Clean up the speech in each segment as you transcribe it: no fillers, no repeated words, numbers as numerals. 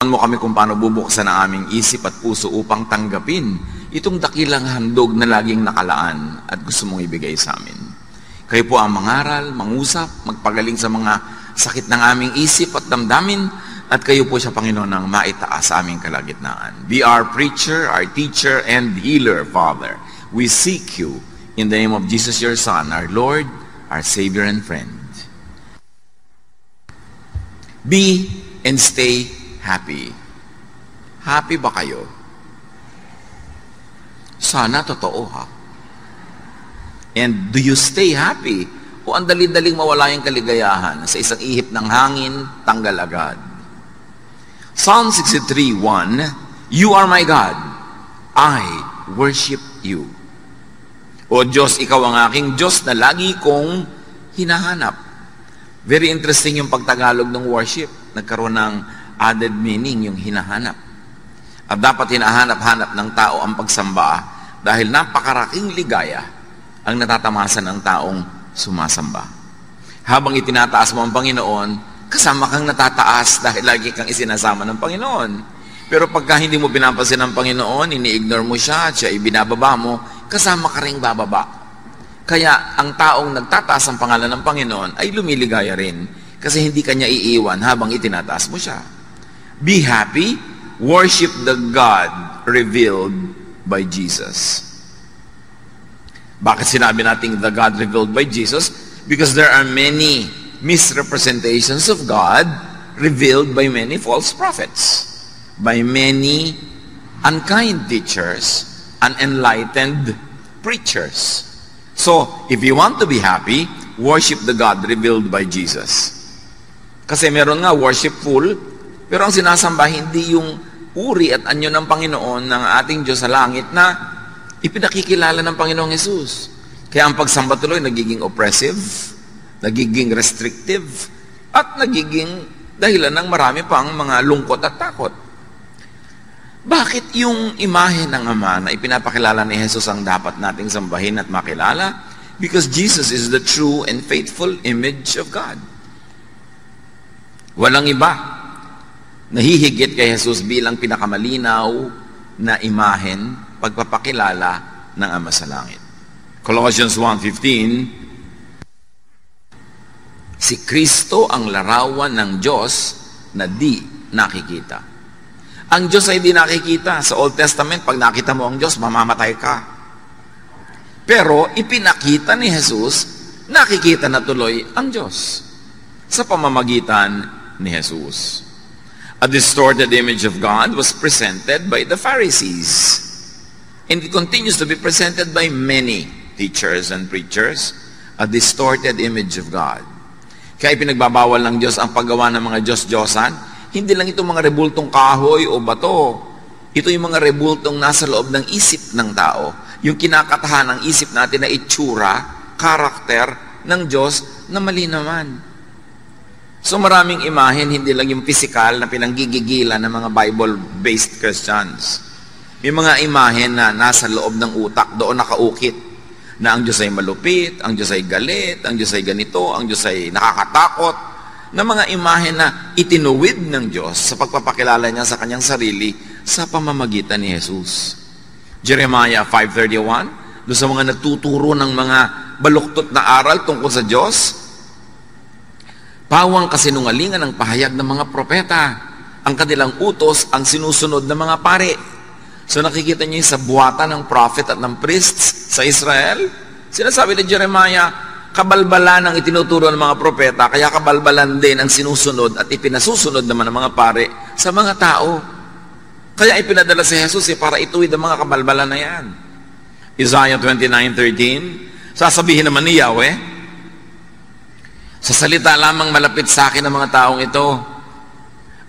mo kami kung paano bubuksan ang aming isip at puso upang tanggapin itong dakilang handog na laging nakalaan at gusto mong ibigay sa amin. Kayo po ang mangaral, mangusap, magpagaling sa mga sakit ng aming isip at damdamin, at kayo po siya, Panginoon, ang maitaas sa aming kalagitnaan. Be our preacher, our teacher, and healer, Father. We seek you in the name of Jesus, your Son, our Lord, our Savior and friend. Be and stay happy. Happy ba kayo? Sana totoo, ha? And do you stay happy? O ang dali-daling mawala yung kaligayahan sa isang ihip ng hangin, tanggal agad? Psalm 63:1, You are my God, I worship you. O Diyos, ikaw ang aking Diyos na lagi kong hinahanap. Very interesting yung pagtagalog ng worship. Nagkaroon ng added meaning yung hinahanap. At dapat hinahanap-hanap ng tao ang pagsamba dahil napakaraking ligaya ang natatamasa ng taong sumasamba. Habang itinataas mo ang Panginoon, kasama kang natataas dahil lagi kang isinasama ng Panginoon. Pero pagka hindi mo pinapansin ng Panginoon, ini-ignore mo siya, siya ibinababa mo, kasama ka rin bababa. Kaya ang taong nagtataas ang pangalan ng Panginoon ay lumiligaya rin kasi hindi kanya iiwan habang itinataas mo siya. Be happy, worship the God revealed by Jesus. Bakit sinabi natin the God revealed by Jesus? Because there are many misrepresentations of God revealed by many false prophets, by many unkind teachers, unenlightened preachers. So, if you want to be happy, worship the God revealed by Jesus. Kasi meron nga worshipful, pero ang sinasamba hindi yung uri at anyo ng Panginoon ng ating Diyos sa langit na ipinakikilala ng Panginoong Hesus. Kaya ang pagsamba tuloy nagiging oppressive, nagiging restrictive, at nagiging dahilan ng marami pang mga lungkot at takot. Bakit yung imahe ng Ama na ipinapakilala ni Jesus ang dapat nating sambahin at makilala? Because Jesus is the true and faithful image of God. Walang iba nahihigit kay Jesus bilang pinakamalinaw na imahen, pagpapakilala ng Ama sa langit. Colossians 1:15, si Kristo ang larawan ng Diyos na di nakikita. Ang Diyos ay di nakikita. Sa Old Testament, pag nakita mo ang Diyos, mamamatay ka. Pero ipinakita ni Jesus, nakikita na tuloy ang Diyos sa pamamagitan ni Jesus. A distorted image of God was presented by the Pharisees. And it continues to be presented by many teachers and preachers. A distorted image of God. Kaya pinagbabawal ng Diyos ang paggawa ng mga Diyos-Diyosan. Hindi lang itong mga rebultong kahoy o bato. Ito yung mga rebultong nasa loob ng isip ng tao. Yung kinakatahan ng isip natin na itsura, karakter ng Diyos na mali naman. So maraming imahen, hindi lang yung physical na pinanggigigilan ng mga Bible-based Christians. May mga imahen na nasa loob ng utak, doon nakaukit. Na ang Diyos ay malupit, ang Diyos ay galit, ang Diyos ay ganito, ang Diyos ay nakakatakot, na mga imahe na itinuwid ng Diyos sa pagpapakilala niya sa kanyang sarili sa pamamagitan ni Jesus. Jeremiah 5:31, doon sa mga nagtuturo ng mga baluktot na aral tungkol sa Diyos, pawang kasinungalingan ng pahayag ng mga propeta, ang kanilang utos ang sinusunod ng mga pare. So nakikita niyo sa buwatan ng prophet at ng priests sa Israel. Sinasabi ni Jeremiah, kabalbalan ang itinuturo ng mga propeta, kaya kabalbalan din ang sinusunod at ipinasusunod naman ng mga pare sa mga tao. Kaya ipinadala si Jesus para ituwid ang mga kabalbalan na yan. Isaiah 29:13, sasabihin naman ni Yahweh, sa salita lamang malapit sa akin ang mga taong ito,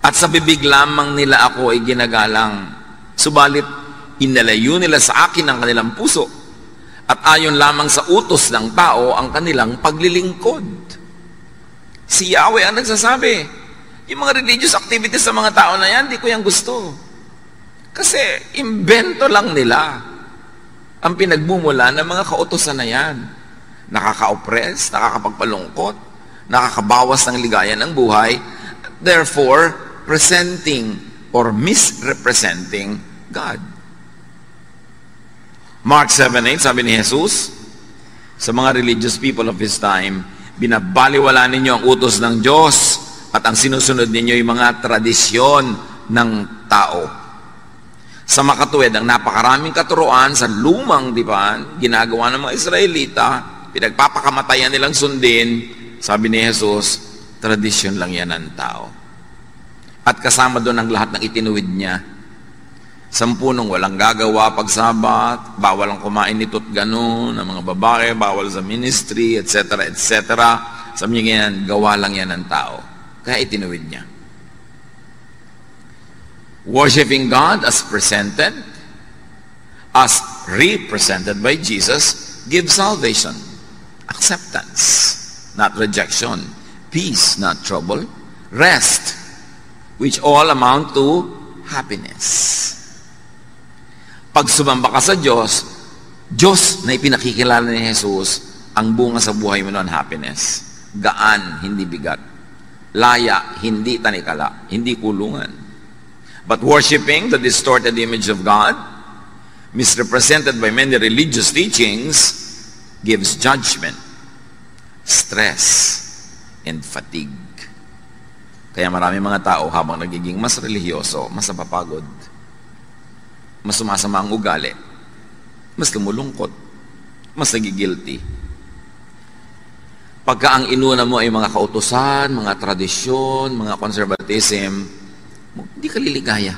at sa bibig lamang nila ako ay ginagalang. Subalit, inalayo nila sa akin ang kanilang puso at ayon lamang sa utos ng tao ang kanilang paglilingkod. Si Yahweh ang nagsasabi. Yung mga religious activities sa mga tao na yan, di ko yan gusto. Kasi, imbento lang nila ang pinagmumula ng mga kautosan na yan. Nakaka-oppress, nakakapagpalungkot, nakakabawas ng ligaya ng buhay. Therefore, presenting or misrepresenting God. Mark 7:8, sabi ni Jesus, sa mga religious people of His time, binabaliwala ninyo ang utos ng Diyos at ang sinusunod ninyo yung mga tradisyon ng tao. Sa makatuwid, ang napakaraming katuruan sa lumang dipan, ginagawa ng mga Israelita, pinagpapakamatayan nilang sundin, sabi ni Jesus, tradisyon lang yan ng tao. At kasama doon ang lahat ng itinuwid niya. 10 walang gagawa pag Sabat, bawal ang kumain nito't gano'n, ng mga babae, bawal sa ministry, etc., etc. Sabi niya yan, gawa lang yan ng tao. Kaya itinuwid niya. Worshipping God as presented, as represented by Jesus, gives salvation, acceptance, not rejection, peace, not trouble, rest, which all amount to happiness. Pag sumamba ka sa Diyos, Diyos na ipinakikilala ni Jesus, ang bunga sa buhay mo noon, happiness. Gaan, hindi bigat. Laya, hindi tanikala, hindi kulungan. But worshiping the distorted image of God, misrepresented by many religious teachings, gives judgment, stress, and fatigue. Kaya marami mga tao habang nagiging mas relihiyoso, mas napapagod, mas sumasama ang ugali, mas lumulungkot, mas nagigilty. Pagka ang inuna mo ay mga kautusan, mga tradisyon, mga conservatism, hindi ka liligaya.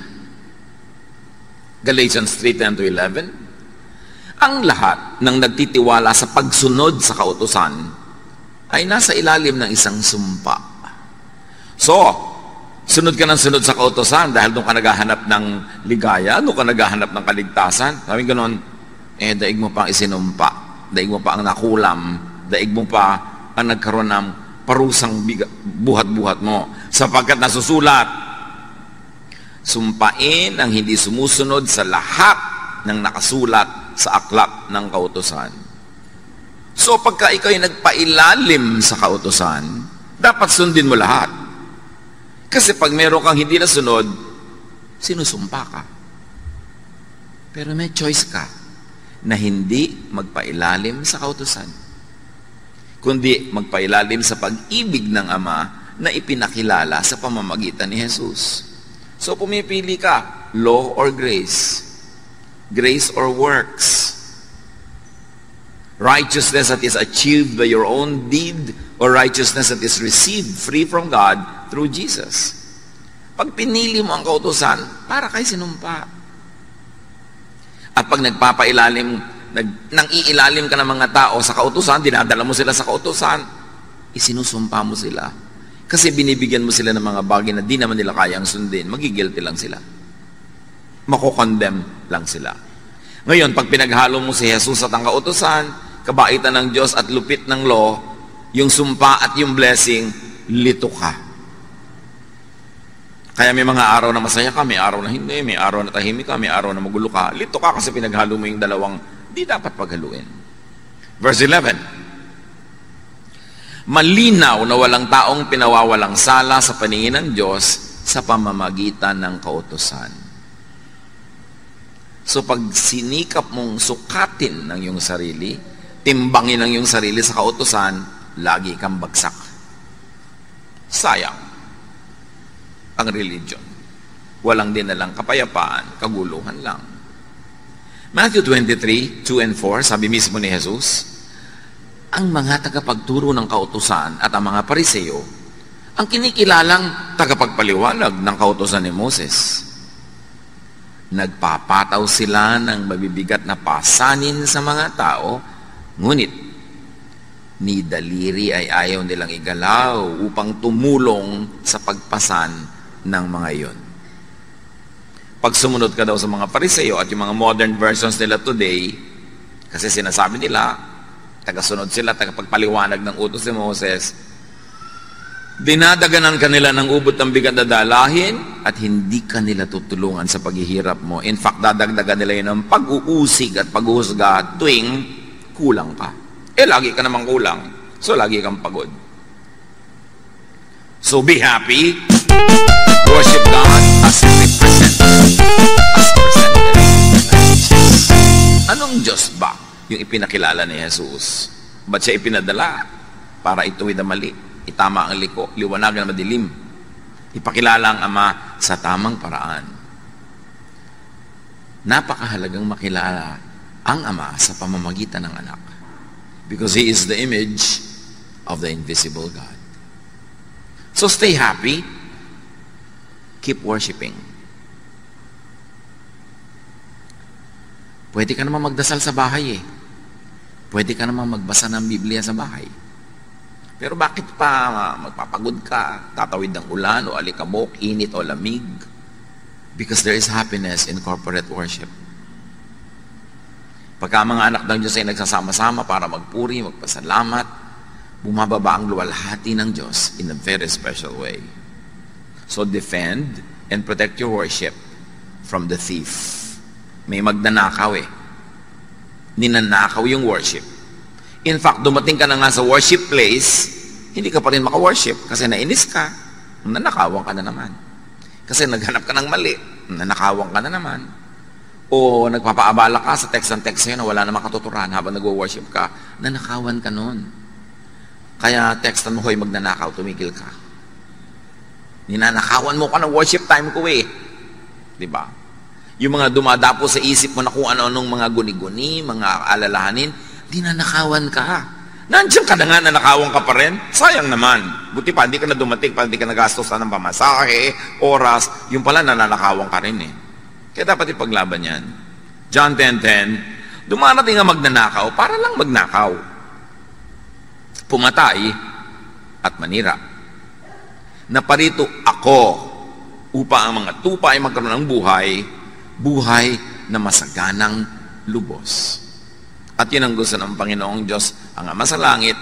Galatians 3:10-11, ang lahat ng nagtitiwala sa pagsunod sa kautusan ay nasa ilalim ng isang sumpa. So, sunod ka ng sunod sa kautusan dahil doon ka naghahanap ng ligaya, doon ka naghahanap ng kaligtasan. Sabi gano'n, daig mo pa ang isinumpa, daig mo pa ang nakulam, daig mo pa ang nagkaroon ng parusang buhat-buhat mo. Sapagkat nasusulat, sumpain ang hindi sumusunod sa lahat ng nakasulat sa aklat ng kautusan. So pagka ikaw ay nagpailalim sa kautusan, dapat sundin mo lahat. Kasi pag meron kang hindi nasunod, sinusumpa ka. Pero may choice ka na hindi magpailalim sa kautusan, kundi magpailalim sa pag-ibig ng Ama na ipinakilala sa pamamagitan ni Jesus. So pumipili ka, law or grace, grace or works, righteousness that is achieved by your own deed, or righteousness that is received free from God through Jesus. Pag pinili mo ang kautusan, para kay sinumpa. At pag nagpapailalim, nang iilalim ka ng mga tao sa kautusan, dinadala mo sila sa kautusan, isinusumpa mo sila. Kasi binibigyan mo sila ng mga bagay na di naman nila kayang sundin, magigilty lang sila. Makokondemn lang sila. Ngayon, pag pinaghalo mo si Jesus at ang kautusan, kabaitan ng Diyos at lupit ng law, yung sumpa at yung blessing, lito ka. Kaya may mga araw na masaya ka, may araw na hindi, may araw na tahimik ka, may araw na magulo ka. Lito ka kasi pinaghalo mo yung dalawang di dapat paghaluin. Verse 11, malinaw na walang taong pinawawalang sala sa paningin ng Diyos sa pamamagitan ng kautusan. So pag sinikap mong sukatin ng iyong sarili, timbangin ang iyong sarili sa kautusan, lagi kang bagsak. Sayang ang religion. Walang dinalang kapayapaan, kaguluhan lang. Matthew 23:2 and 4, sabi mismo ni Jesus, ang mga tagapagturo ng kautusan at ang mga Pariseo, ang kinikilalang tagapagpaliwanag ng kautusan ni Moses. Nagpapataw sila ng mabibigat na pasanin sa mga tao, ngunit ni daliri ay ayaw nilang igalaw upang tumulong sa pagpasan ng mga iyon. Pag sumunod ka daw sa mga Pariseo at yung mga modern versions nila today, kasi sinasabi nila, tagasunod sila, tagapagpaliwanag ng utos ni Moses, dinadaganan kanila ng ubot ng bigat na dalahin at hindi kanila tutulungan sa paghihirap mo. In fact, dadagdagan nila yun ng pag-uusig at paghuhusga tuwing kulang ka. Lagi ka namang kulang. So, lagi kang pagod. So, be happy. Worship God as He represents ipinakilala ni Jesus. Ba't siya ipinadala? Para ituwid ang mali, itama ang liko, liwanagan ang madilim. Ipakilala ang Ama sa tamang paraan. Napakahalagang makilala ang Ama sa pamamagitan ng anak. Because He is the image of the invisible God. So stay happy. Keep worshiping. Pwede ka naman magdasal sa bahay eh. Pwede ka naman magbasa ng Biblia sa bahay. Pero bakit pa magpapagod ka, tatawid ng ulan o alikabok, init o lamig? Because there is happiness in corporate worship. Pagka mga anak ng Diyos ay nagsasama-sama para magpuri, magpasalamat, bumababa ang luwalhati ng Diyos in a very special way. So defend and protect your worship from the thief. May magnanakaw eh. Ninanakaw yung worship. In fact, dumating ka na nga sa worship place, hindi ka pa rin maka-worship kasi nainis ka, nanakawan ka na naman. Kasi naghanap ka ng mali, nanakawan ka na naman. O nagpapaabala ka sa text and text sa'yo na wala namang katuturan habang nag-worship ka, nanakawan ka nun. Kaya textan mo, hoy, magnanakaw, tumigil ka. Ninanakawan mo ka ng worship time ko eh. Diba? Yung mga dumadapo sa isip mo na kung ano-anong mga guni-guni, mga alalahanin, dinanakawan ka. Nandiyan ka na nga, nanakawan ka pa rin. Sayang naman. Buti pa, hindi ka na dumating, pa hindi ka nagastos ng pamasahe, oras, yung pala nananakawan ka rin eh. Kaya dapat ipaglaban yan. John 10:10, dumarating nga magnanakaw para lang magnakaw. Pumatay at manira. Naparito ako upang ang mga tupa ay magkaroon ng buhay na masaganang lubos. At yun ang gusto ng Panginoong Diyos, ang Ama sa langit,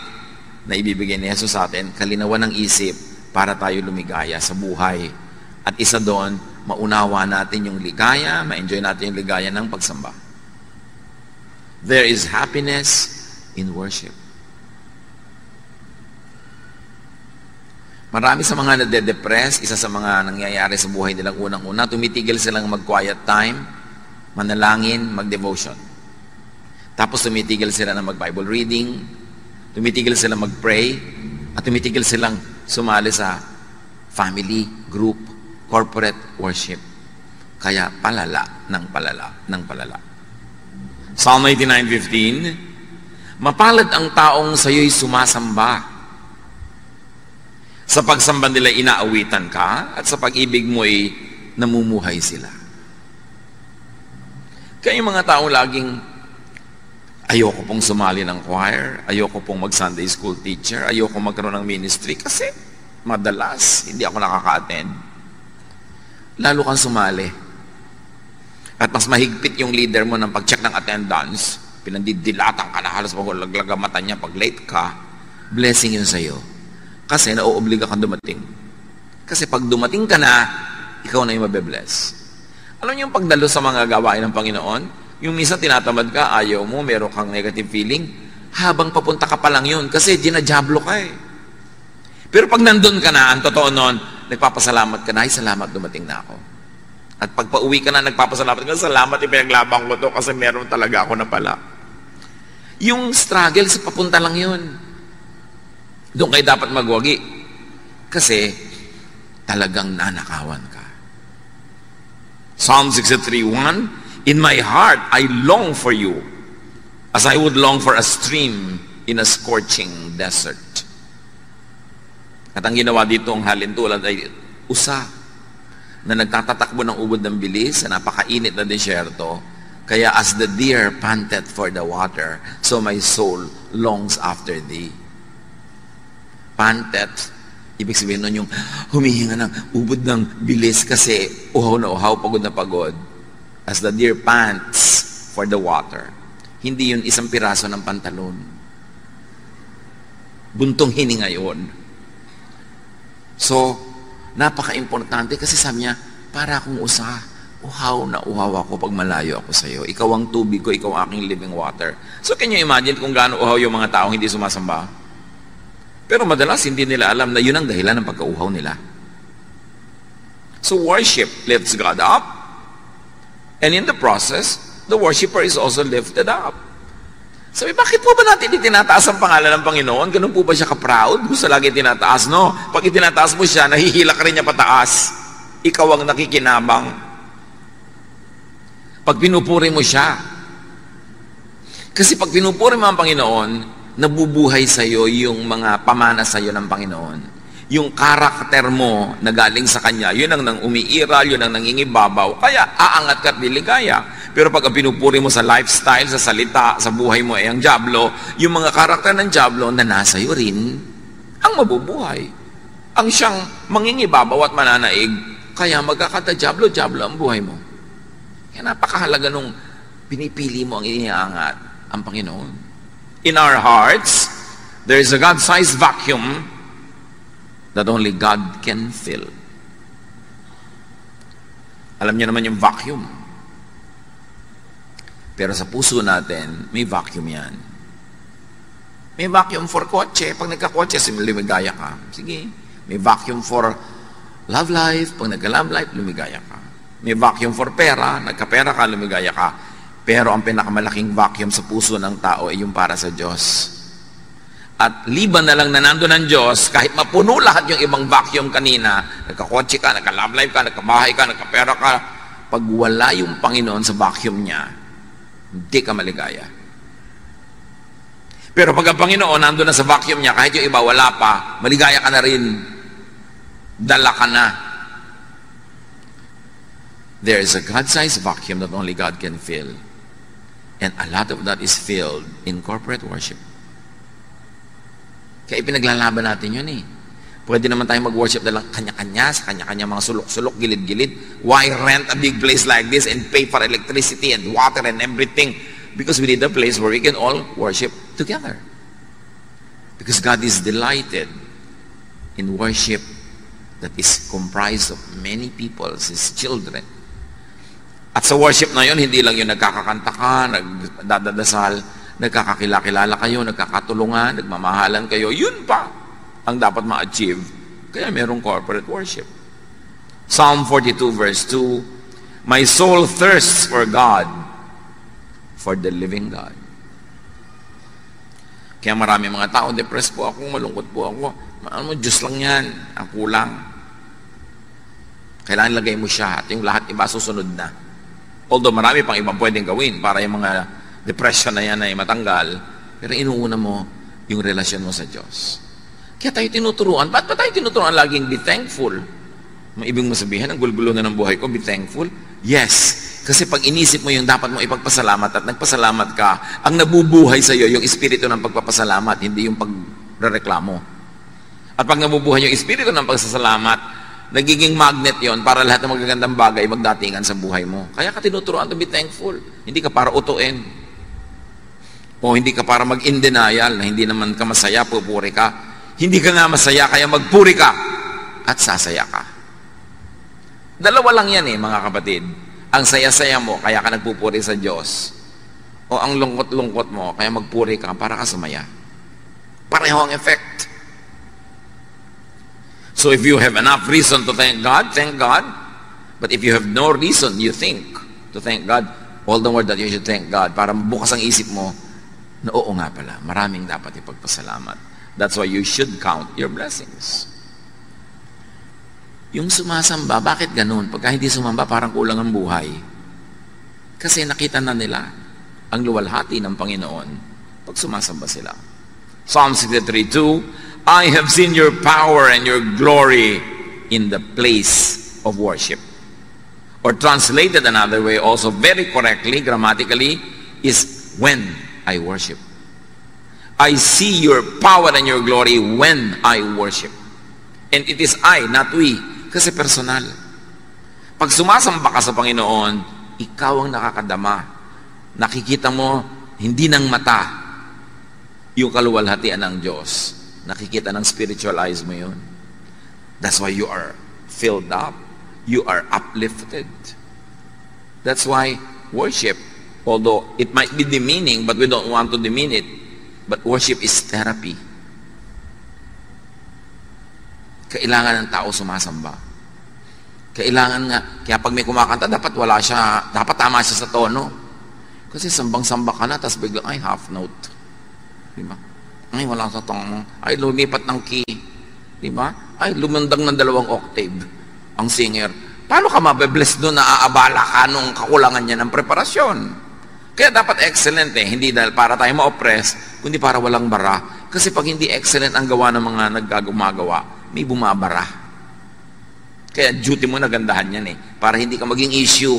na ibibigay ni Jesus sa atin, kalinawan ng isip para tayo lumigaya sa buhay. At isa doon, maunawa natin yung ligaya, ma-enjoy natin yung ligaya ng pagsamba. There is happiness in worship. Marami sa mga nade-depress, isa sa mga nangyayari sa buhay nilang unang-una, tumitigil silang mag-quiet time, manalangin, mag-devotion. Tapos tumitigil sila na mag-Bible reading, tumitigil silang mag-pray, at tumitigil silang sumali sa family, group, corporate worship. Kaya palala ng palala ng palala. Psalm 89:15, mapalad ang taong sa'yo'y sumasamba. Sa pagsamba nila inaawitan ka, at sa pag-ibig mo'y namumuhay sila. Kaya yung mga taong laging, ayoko pong sumali ng choir, ayoko pong mag-Sunday school teacher, ayoko magkaroon ng ministry, kasi madalas hindi ako nakaka-attend. Lalo kang sumali. At mas mahigpit yung leader mo ng pag-check ng attendance, pinandidilatan ka na halos maglaglag ang mata niya pag late ka, blessing yun sa'yo. Kasi nauobliga kang dumating. Kasi pag dumating ka na, ikaw na yung mabe-bless. Alam niyo yung pagdalo sa mga gawain ng Panginoon? Yung minsan tinatamad ka, ayaw mo, meron kang negative feeling, habang papunta ka pa lang yun, kasi ginajablo ka eh. Pero pag nandun ka na, ang totoo nun, nagpapasalamat ka na, ay salamat, dumating na ako. At pag pauwi ka na, nagpapasalamat ka, salamat, ipinaglabang ko to, kasi meron talaga ako na pala. Yung struggle, sa papunta lang yun. Doon kayo dapat magwagi. Kasi talagang nanakawan ka. Psalm 63:1, in my heart, I long for you, as I would long for a stream in a scorching desert. At ang ginawa dito ang halintulad ay usa na nagtatatakbo ng ubod ng bilis sa napakainit na desyerto. Kaya as the deer panted for the water, so my soul longs after thee. Panted, ibig sabihin nun yung humihinga ng ubod ng bilis kasi uhaw na uhaw, pagod na pagod. As the deer pants for the water. Hindi yun isang piraso ng pantalon. Buntong hininga yun. So, napaka-importante kasi sabi niya, para akong usa, uhaw na uhaw ako pag malayo ako sa iyo. Ikaw ang tubig ko, ikaw ang aking living water. So, can you imagine kung gaano uhaw yung mga taong hindi sumasamba? Pero madalas hindi nila alam na yun ang dahilan ng pagkauhaw nila. So worship lifts God up, and in the process, the worshiper is also lifted up. Sabi, bakit po ba natin itinataas ang pangalan ng Panginoon? Ganun po ba siya ka-proud? Gusto lagi tinataas, no? Pag itinataas mo siya, nahihila ka rin niya pataas. Ikaw ang nakikinabang. Pag pinupuri mo siya. Kasi pag pinupuri mo ang Panginoon, nabubuhay sa iyo yung mga pamana sa iyo ng Panginoon. Yung karakter mo na galing sa Kanya, yun ang nang umiiral, yun ang nangingibabaw. Kaya aangat ka at liligaya. Pero pag pinupuri mo sa lifestyle, sa salita, sa buhay mo ay ang dyablo, yung mga karakter ng dyablo na nasa iyo rin, ang mabubuhay. Ang siyang mangingibabaw at mananaig, kaya magkakata-dyablo ang buhay mo. Kaya napakahalaga nung pinipili mo ang iniangat, ang Panginoon. In our hearts, there is a God-sized vacuum that only God can fill. Alam niyo naman yung vacuum. Pero sa puso natin, may vacuum yan. May vacuum for kotse. Pag nagka-kotse, lumigaya ka. Sige. May vacuum for love life. Pag nagka-love life, lumigaya ka. May vacuum for pera. Nagka-pera ka, lumigaya ka. Pero ang pinakamalaking vacuum sa puso ng tao ay yung para sa Diyos. At liban na lang na nandun ng Diyos, kahit mapuno lahat yung ibang vacuum kanina, nagka-kotse ka, nagka-love life ka, nagka-bahay ka, nagka-pera ka, pag wala yung Panginoon sa vacuum niya, hindi ka maligaya. Pero pag ang Panginoon nandun na sa vacuum niya, kahit yung iba wala pa, maligaya ka na rin. Dala ka na. There is a God-sized vacuum that only God can fill. And a lot of that is filled in corporate worship. Kaya ipinaglalaban natin yun eh. Pwede naman tayo mag-worship na lang kanya-kanya, sa kanya-kanya mga sulok-sulok, gilid-gilid. Why rent a big place like this and pay for electricity and water and everything? Because we need a place where we can all worship together. Because God is delighted in worship that is comprised of many people, His children. At sa worship na yun, hindi lang yung nagkakakanta ka, nagdadasal, nagkakakilala kayo, nagkakatulungan, nagmamahalan kayo. Yun pa ang dapat ma-achieve. Kaya merong corporate worship. Psalm 42 verse 2, my soul thirsts for God, for the living God. Kaya marami mga tao, depressed po ako, malungkot po ako. Ano mo, Diyos lang yan, ang kulang. Kailangan lagay mo siya at yung lahat iba susunod na. Although marami pang ibang pwedeng gawin para yung mga depression na yan ay matanggal, pero inuuna mo yung relasyon mo sa Diyos. Kaya tayo tinuturuan. Ba't ba tayo tinuturuan laging be thankful? Maibig mo sabihin, ang gulgulo na ng buhay ko, be thankful? Yes. Kasi pag inisip mo yung dapat mo ipagpasalamat at nagpasalamat ka, ang nabubuhay sa iyo yung espiritu ng pagpapasalamat, hindi yung pagrereklamo. At pag nabubuhay yung espiritu ng pagsasalamat, nagiging magnet yon para lahat ng magagandang bagay magdatingan sa buhay mo. Kaya ka tinuturuan to be thankful. Hindi ka para utuin. O hindi ka para mag-in denial na hindi naman ka masaya, pupuri ka. Hindi ka nga masaya, kaya magpuri ka at sasaya ka. Dalawa lang yan mga kapatid. Ang saya-saya mo, kaya ka nagpupuri sa Diyos. O ang lungkot-lungkot mo, kaya magpuri ka para ka sumaya. Pareho ang effect. So if you have enough reason to thank God, thank God. But if you have no reason, you think to thank God, all the more that you should thank God para bukas ang isip mo na oo nga pala, maraming dapat ipagpasalamat. That's why you should count your blessings. Yung sumasamba, bakit ganun? Pagka hindi sumamba, parang kulang ang buhay. Kasi nakita na nila ang luwalhati ng Panginoon pag sumasamba sila. Psalm 63:2, I have seen your power and your glory in the place of worship. Or translated another way, also very correctly, grammatically, is when I worship. I see your power and your glory when I worship. And it is I, not we. Kasi personal. Pag sumasamba ka sa Panginoon, ikaw ang nakakadama. Nakikita mo, hindi ng mata, yung kaluwalhatian ng Diyos. Nakikita ng spiritual eyes mo yun. That's why you are filled up. You are uplifted. That's why worship, although it might be demeaning, but we don't want to demean it, but worship is therapy. Kailangan ng tao sumasamba. Kailangan nga, kaya pag may kumakanta, dapat wala siya, dapat tama siya sa tono. Kasi sambang-samba ka na, tapos biglang, ay, half note. Di ba? Ay, wala sa tong, ay, lumipat ng key. Di ba? Ay, lumandang ng 2 octave ang singer. Paano ka mabe-bless doon na aabala ka nung kakulangan niya ng preparasyon? Kaya dapat excellent hindi dahil para tayo ma-oppress, kundi para walang bara. Kasi pag hindi excellent ang gawa ng mga naggagumagawa, may bumabara. Kaya duty mo na gandahan yan para hindi ka maging issue.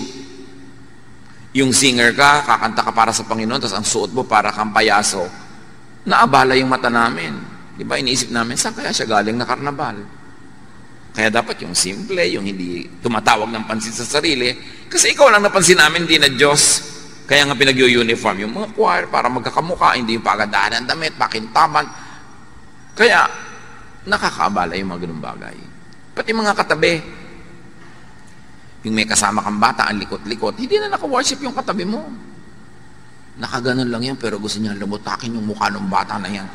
Yung singer ka, kakanta ka para sa Panginoon, tapos ang suot mo para kang payaso. Naabala yung mata namin. Di ba? Iniisip namin, saan kaya siya galing na karnabal? Kaya dapat yung simple, yung hindi tumatawag ng pansin sa sarili. Kasi ikaw lang napansin namin, hindi na Diyos. Kaya nga pinag-uniform yung mga choir para magkakamuka, hindi yung pagandahan ng damit, pakintaman. Kaya nakakaabala yung mga ganung bagay. Pati mga katabi. Yung may kasama kang bata, ang likot-likot, hindi na naka-worship yung katabi mo. Nakaganon lang yan, pero gusto niya lumutakin yung mukha ng bata na yan.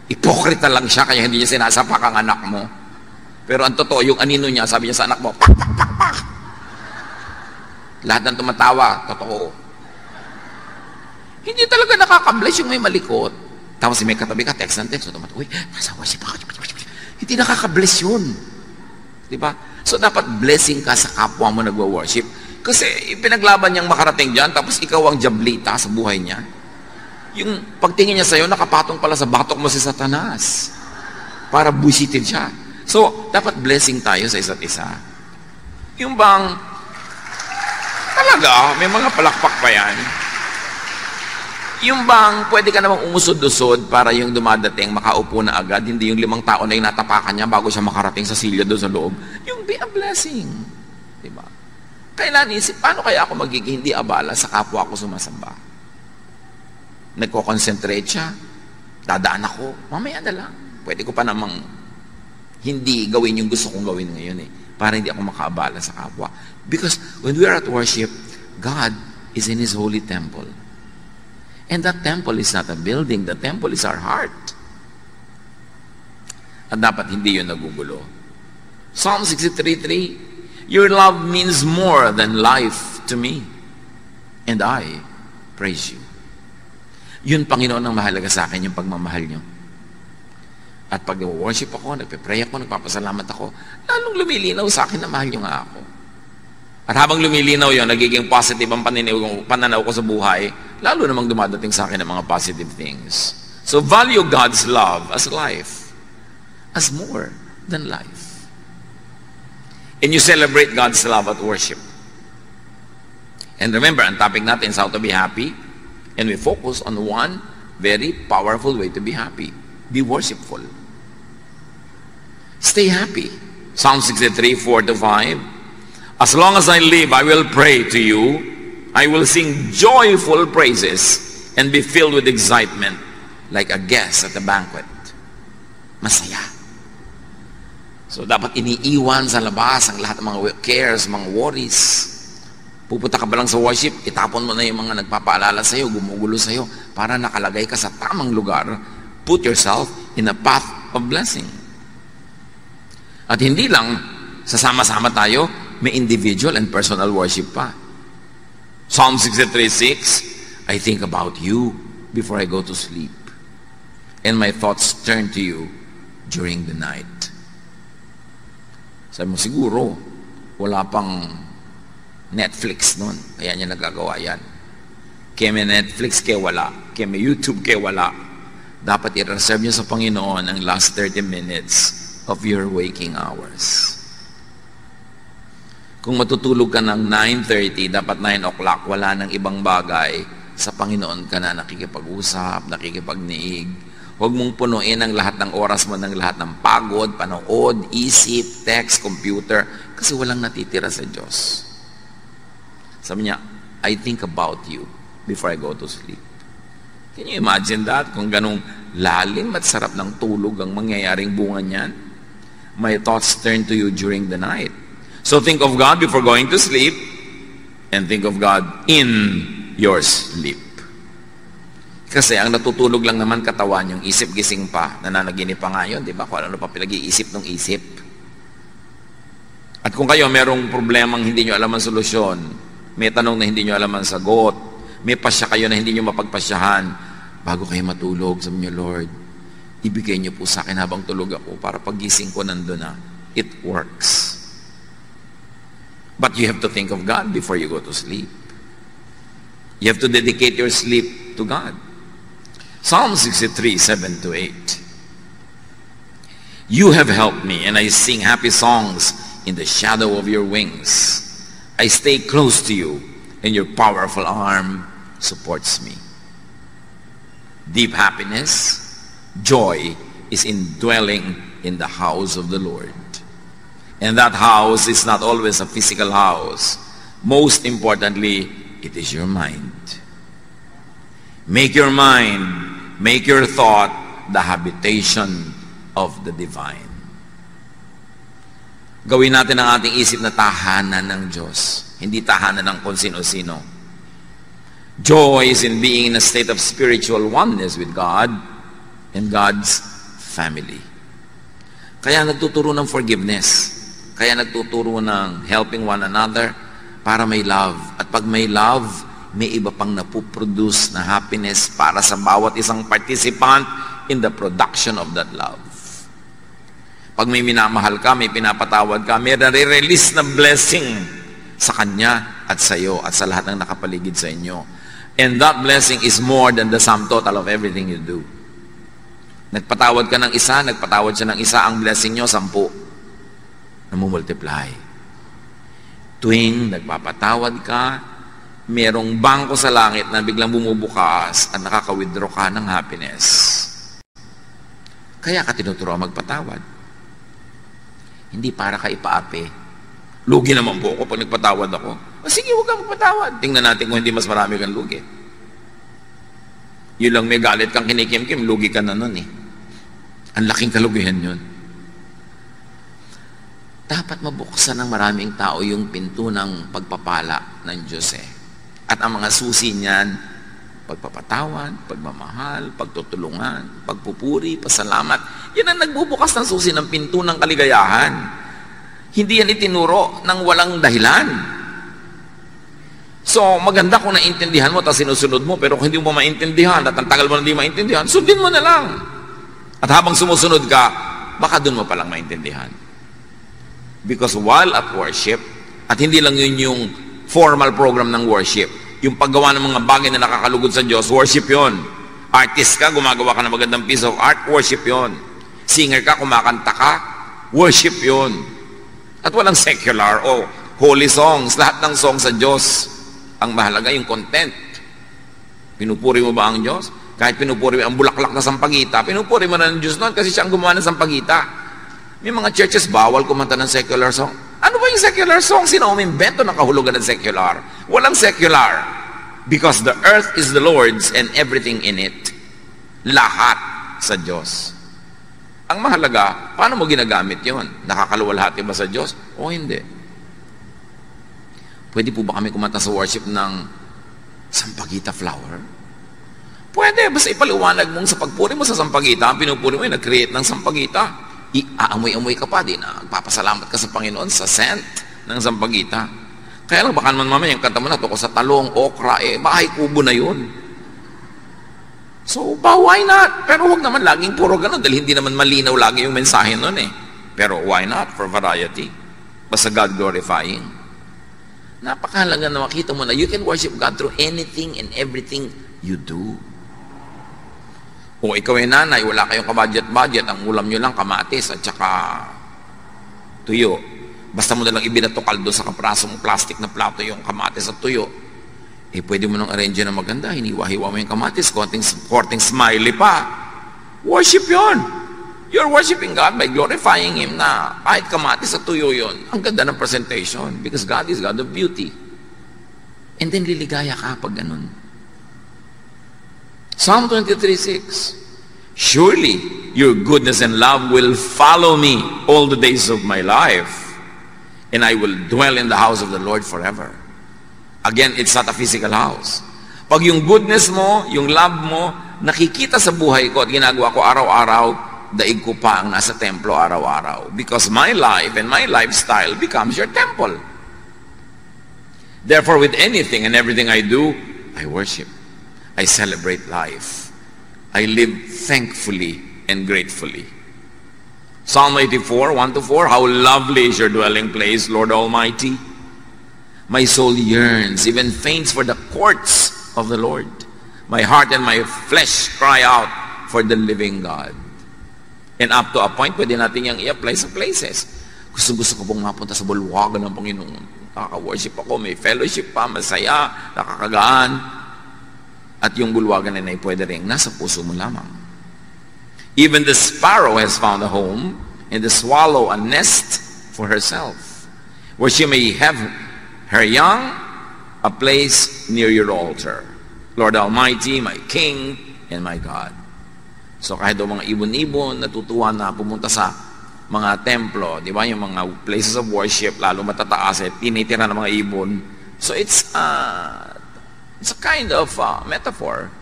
Ipokrita lang siya, kaya hindi niya sinasapak ang anak mo. Pero ang totoo, yung anino niya, sabi niya sa anak mo, pak, pak, pak, pak. Lahat ng tumatawa, totoo. Hindi talaga nakaka-bless yung may malikot. Tapos may katabi ka, text ng text, uy, nasa worship ako. Hindi nakaka-bless yun. Diba? So dapat blessing ka sa kapwa mo nagwa-worship. Kasi pinaglaban niyang makarating dyan, tapos ikaw ang jablita sa buhay niya. Yung pagtingin niya sa'yo, nakapatong pala sa batok mo si Satanas. Para busitin siya. So, dapat blessing tayo sa isa't isa. Yung bang, talaga, may mga palakpak pa yan. Yung bang, pwede ka namang umusod-usod para yung dumadating, makaupo na agad, hindi yung 5 tao na yung natapakan niya bago siya makarating sa silya doon sa loob. Yung be a blessing. Diba? Kailan isip, paano kaya ako magiging hindi abala sa kapwa ko sumasamba? Nagko-concentrate siya, dadaan ako, mamaya na lang. Pwede ko pa namang hindi gawin yung gusto kong gawin ngayon para hindi ako makaabala sa kapwa. Because when we are at worship, God is in His holy temple. And that temple is not a building, the temple is our heart. At dapat hindi yun nagugulo. Psalm 63:3, your love means more than life to me, and I praise you. Yun, Panginoon, ang mahalaga sa akin, yung pagmamahal niyo. At pag worship ako, nagpe-pray ako, nagpapasalamat ako, lalong lumilinaw sa akin na mahal niyo nga ako. At habang lumilinaw yun, nagiging positive ang pananaw ko sa buhay, lalo namang dumadating sa akin ng mga positive things. So value God's love as life, as more than life. And you celebrate God's love at worship. And remember, ang topic natin is how to be happy, and we focus on one very powerful way to be happy. Be worshipful. Stay happy. Psalm 63:4-5. As long as I live, I will pray to you. I will sing joyful praises and be filled with excitement like a guest at a banquet. Masaya. So dapat iniiwan sa labas ang lahat ng mga cares, mga worries. Pupunta ka ba lang sa worship, itapon mo na yung mga nagpapaalala sa'yo, gumugulo sa'yo, para nakalagay ka sa tamang lugar. Put yourself in a path of blessing. At hindi lang sasama-sama tayo, may individual and personal worship pa. Psalm 63:6, I think about you before I go to sleep, and my thoughts turn to you during the night. Sabi mo, siguro, wala pang Netflix nun, kaya niya nagagawa yan. Kaya may Netflix, kaya wala. Kaya may YouTube, kaya wala. Dapat i-reserve niyo sa Panginoon ang last 30 minutes of your waking hours. Kung matutulog ka ng 9:30, dapat 9 o'clock, wala nang ibang bagay, sa Panginoon ka na nakikipag-usap, nakikipagniig. Huwag mong punuin ang lahat ng oras mo ng lahat ng pagod, panood, isip, text, computer, kasi walang natitira sa Diyos. Sabi niya, I think about you before I go to sleep. Can you imagine that? Kung ganong lalim at sarap ng tulog ang mangyayaring bunga niyan, my thoughts turn to you during the night. So think of God before going to sleep, and think of God in your sleep. Kasi ang natutulog lang naman katawan, yung isip gising pa, nananaginip pa nga yun, di ba? Kung ano pa pinag-iisip ng isip. At kung kayo merong problemang hindi nyo alam ang solusyon, may tanong na hindi nyo alam ang sagot, may pasya kayo na hindi nyo mapagpasyahan, bago kayo matulog, sabi nyo, Lord, ibigay nyo po sa akin habang tulog ako para pagising ko nandun na. It works. But you have to think of God before you go to sleep. You have to dedicate your sleep to God. Psalm 63, 7 to 8. You have helped me, and I sing happy songs in the shadow of your wings. I stay close to you, and your powerful arm supports me. Deep happiness, joy is in dwelling in the house of the Lord. And that house is not always a physical house. Most importantly, it is your mind. Make your mind, make your thought the habitation of the divine. Gawin natin ang ating isip na tahanan ng Diyos, hindi tahanan ng kung sino-sino. Joy is in being in a state of spiritual oneness with God and God's family. Kaya nagtuturo ng forgiveness. Kaya nagtuturo ng helping one another para may love. At pag may love, may iba pang napuproduce na happiness para sa bawat isang participant in the production of that love. Pag may minamahal ka, may pinapatawad ka, may nare-release na blessing sa kanya at sa iyo at sa lahat ng nakapaligid sa inyo. And that blessing is more than the sum total of everything you do. Nagpatawad ka ng isa, nagpatawad siya ng isa, ang blessing nyo, 10. Namumultiply. Tuwing nagpapatawad ka, merong bangko sa langit na biglang bumubukas at nakaka-withdraw ka ng happiness. Kaya ka tinuturuan magpatawad. Hindi para ka ipaapi. Lugi naman po ako pag nagpatawad ako. O sige, huwag kang magpatawad. Tingnan natin kung hindi mas marami kang lugi. Yun lang may galit kang kinikim-kim, lugi ka na nun eh. Ang laking kalugihan yun. Dapat mabuksan ng maraming tao yung pinto ng pagpapala ng Diyos eh. At ang mga susi niyan, pagpapatawad, pagmamahal, pagtutulungan, pagpupuri, pasalamat. Yan ang nagbubukas ng susi ng pinto ng kaligayahan. Hindi yan itinuro ng walang dahilan. So, maganda kung naintindihan mo, tapos sinusunod mo, pero kung hindi mo maintindihan, at ang tagal mo na hindi maintindihan, sundin mo na lang. At habang sumusunod ka, baka dun mo palang maintindihan. Because while at worship, at hindi lang yun yung formal program ng worship, yung paggawa ng mga bagay na nakakalugod sa Diyos, worship yun. Artist ka, gumagawa ka ng magandang piece of art, worship yun. Singer ka, kumakanta ka, worship yun. At walang secular o holy songs, lahat ng songs sa Diyos. Ang mahalaga yung content. Pinupuri mo ba ang Diyos? Kahit pinupuri mo ang bulaklak na sampagita, pinupuri mo na ng Diyos noon kasi siya ang gumawa ng sampagita. May mga churches, bawal kumanta ng secular song. Ano ba yung secular song? Sino umimbento ng kahulugan ng secular? Walang secular. Because the earth is the Lord's and everything in it. Lahat sa Diyos. Ang mahalaga, paano mo ginagamit yon? Nakakaluwalhati ba sa Diyos? O hindi. Pwede po ba kami kumanta sa worship ng sampagita flower? Pwede, basta ipaliwanag mong sa pagpuri mo sa sampagita, ang pinupuri mo yung nag-create ng sampagita. Aamoy-amoy ka pa din, nagpapasalamat ka sa Panginoon sa scent ng sampagita. Kaya lang baka naman mamaya yung kanta mo na to sa talong, okra, bahay kubo na yun. So, why not? Pero huwag naman laging puro ganun dahil hindi naman malinaw lagi yung mensahe nun eh. Pero why not? For variety. Basta God glorifying. Napakahalaga na makita mo na you can worship God through anything and everything you do. Kung ikaw ay nanay, wala kayong kabudget-budget, ang ulam nyo lang kamatis at saka tuyo. Basta mo nalang ibinato kaldo sa kaprasong plastic na plato yung kamatis at tuyo. Pwede mo nang arrange na maganda, hiniwa-hiwa mo yung kamatis, konting smiley pa. Worship yon. You're worshiping God by glorifying Him na kahit kamatis at tuyo yon. Ang ganda ng presentation because God is God of beauty. And then liligaya ka pag ganun. Psalm 23:6. Surely your goodness and love will follow me all the days of my life, and I will dwell in the house of the Lord forever. Again, it's not a physical house. Pag yung goodness mo, yung love mo, nakikita sa buhay ko at ginagawa ko araw-araw, daig ko pa ang nasa templo araw-araw. Because my life and my lifestyle becomes your temple. Therefore, with anything and everything I do, I worship. I celebrate life. I live thankfully and gratefully. Psalm 84, 1-4, how lovely is your dwelling place, Lord Almighty. My soul yearns, even faints for the courts of the Lord. My heart and my flesh cry out for the living God. And up to a point, pwede natin yung i-apply sa places. Gusto ko pong mapunta sa bulwagan ng Panginoon. Nakaka-worship ako, may fellowship pa, masaya, nakakagaan. At yung bulwagan na pwede rin nasa puso mo lamang. Even the sparrow has found a home, and the swallow a nest for herself, where she may have her young, a place near your altar. Lord Almighty, my King, and my God. So kahit daw mga ibon-ibon, natutuwa na pumunta sa mga templo, di ba? Yung mga places of worship, lalo matataas, tinitira ng mga ibon. So it's a kind of metaphor